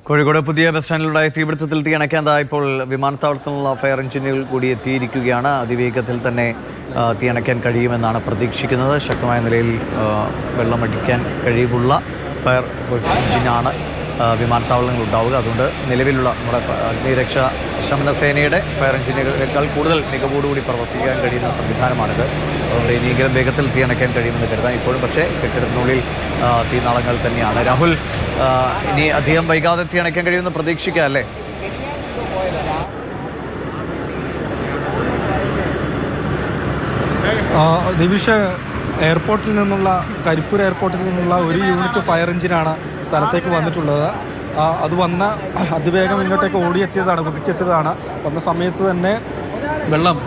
കോഴിക്കോട് പുതിയ ബസ് സ്റ്റാൻഡിലുണ്ടായ തീപിടുത്തത്തിൽ തീയണയ്ക്കാൻ ഇപ്പോൾ വിമാനത്താവളത്തിലുള്ള ഫയർ എഞ്ചിനുകൾ കൂടി എത്തിയിരിക്കുകയാണ്. അതിവേഗത്തിൽ തന്നെ തീയണയ്ക്കാൻ കഴിയുമെന്നാണ് പ്രതീക്ഷിക്കുന്നത്. ശക്തമായ നിലയിൽ വെള്ളമടിക്കാൻ കഴിവുള്ള ഫയർ ഫോഴ്സ് എഞ്ചിനാണ് വിമാനത്താവളങ്ങൾ ഉണ്ടാവുക. അതുകൊണ്ട് നിലവിലുള്ള നമ്മുടെ അഗ്നിരക്ഷാ ശമന സേനയുടെ ഫയർ എഞ്ചിനുകളേക്കാൾ കൂടുതൽ മികവോടുകൂടി പ്രവർത്തിക്കാൻ കഴിയുന്ന സംവിധാനമാണിത്. അതുകൊണ്ട് ഇനിയെങ്കിലും വേഗത്തിൽ തീയണയ്ക്കാൻ കഴിയുമെന്ന് കരുതാം. ഇപ്പോഴും പക്ഷേ കെട്ടിടത്തിനുള്ളിൽ തീനാളങ്ങൾ തന്നെയാണ്. രാഹുൽ, ഇനി അധികം വൈകാതെ തീയണയ്ക്കാൻ കഴിയുമെന്ന് പ്രതീക്ഷിക്കുക അല്ലേ? ദിവിഷ്, എയർപോർട്ടിൽ നിന്നുള്ള കരിപ്പൂർ എയർപോർട്ടിൽ നിന്നുള്ള ഒരു യൂണിറ്റ് ഫയർ എഞ്ചിനാണ് സ്ഥലത്തേക്ക് വന്നിട്ടുള്ളത്. അത് വന്ന് അതിവേഗം ഇങ്ങോട്ടേക്ക് ഓടിയെത്തിയതാണ്, കുതിച്ചെത്തിയതാണ്. വന്ന സമയത്ത് തന്നെ വെള്ളം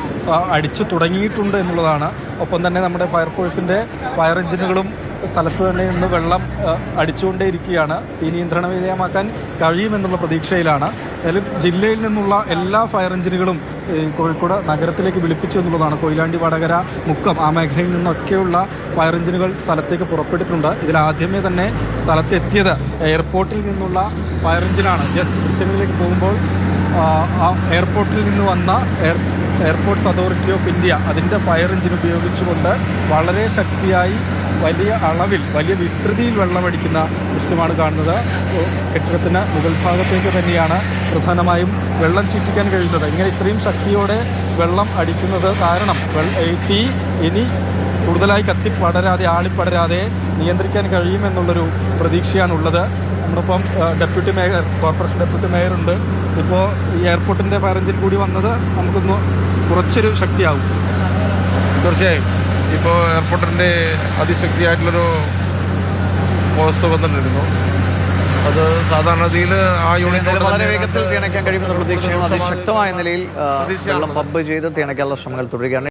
അടിച്ചു തുടങ്ങിയിട്ടുണ്ട് എന്നുള്ളതാണ്. ഒപ്പം തന്നെ നമ്മുടെ ഫയർഫോഴ്സിൻ്റെ ഫയർ എഞ്ചിനുകളും സ്ഥലത്ത് തന്നെ ഇന്ന് വെള്ളം അടിച്ചുകൊണ്ടേയിരിക്കുകയാണ്. തീ നിയന്ത്രണ വിധേയമാക്കാൻ കഴിയുമെന്നുള്ള പ്രതീക്ഷയിലാണ്. ഏതായാലും ജില്ലയിൽ നിന്നുള്ള എല്ലാ ഫയർ എഞ്ചിനുകളും കോഴിക്കോട് നഗരത്തിലേക്ക് വിളിപ്പിച്ചു എന്നുള്ളതാണ്. കൊയിലാണ്ടി, വടകര, മുക്കം ആ മേഖലയിൽ നിന്നൊക്കെയുള്ള ഫയർ എഞ്ചിനുകൾ സ്ഥലത്തേക്ക് പുറപ്പെട്ടിട്ടുണ്ട്. ഇതിലാദ്യമേ തന്നെ സ്ഥലത്തെത്തിയത് എയർപോർട്ടിൽ നിന്നുള്ള ഫയർ എഞ്ചിനാണ്. ദൃശ്യങ്ങളിലേക്ക് പോകുമ്പോൾ എയർപോർട്ടിൽ നിന്ന് വന്ന എയർപോർട്ട്സ് അതോറിറ്റി ഓഫ് ഇന്ത്യ അതിൻ്റെ ഫയർ എഞ്ചിൻ ഉപയോഗിച്ചുകൊണ്ട് വളരെ ശക്തിയായി വലിയ അളവിൽ വലിയ വിസ്തൃതിയിൽ വെള്ളമടിക്കുന്ന ദൃശ്യമാണ് കാണുന്നത്. കെട്ടിടത്തിന് മുകൾ ഭാഗത്തേക്ക് തന്നെയാണ് പ്രധാനമായും വെള്ളം ചീറ്റിക്കാൻ കഴിയുന്നത്. ഇങ്ങനെ ഇത്രയും ശക്തിയോടെ വെള്ളം അടിക്കുന്നത് കാരണം തീ ഇനി കൂടുതലായി കത്തിപ്പടരാതെ ആളിപ്പടരാതെ നിയന്ത്രിക്കാൻ കഴിയുമെന്നുള്ളൊരു പ്രതീക്ഷയാണുള്ളത്. നമ്മളിപ്പം ഡെപ്യൂട്ടി മേയർ, കോർപ്പറേഷൻ ഡെപ്യൂട്ടി മേയറുണ്ട്. ഇപ്പോൾ ഈ എയർപോർട്ടിൻ്റെ ഫയർ എഞ്ചിൻ കൂടി വന്നത് നമുക്കൊന്ന് കുറച്ചൊരു ശക്തിയാവും. തീർച്ചയായും ഇപ്പോൾ എയർപോർട്ടിൻ്റെ അതിശക്തിയായിട്ടുള്ളൊരു ഫോഴ്സ് വന്നിട്ടിരുന്നു. അത് സാധാരണഗതിയിൽ ആ യൂണിറ്റ് വളരെ വേഗത്തിൽ തീയണയ്ക്കാൻ കഴിയുമെന്ന പ്രതീക്ഷയും അതിശക്തമായ നിലയിൽ വെള്ളം പമ്പ് ചെയ്ത് തീയണയ്ക്കാനുള്ള ശ്രമങ്ങൾ തുടരുകയാണ്.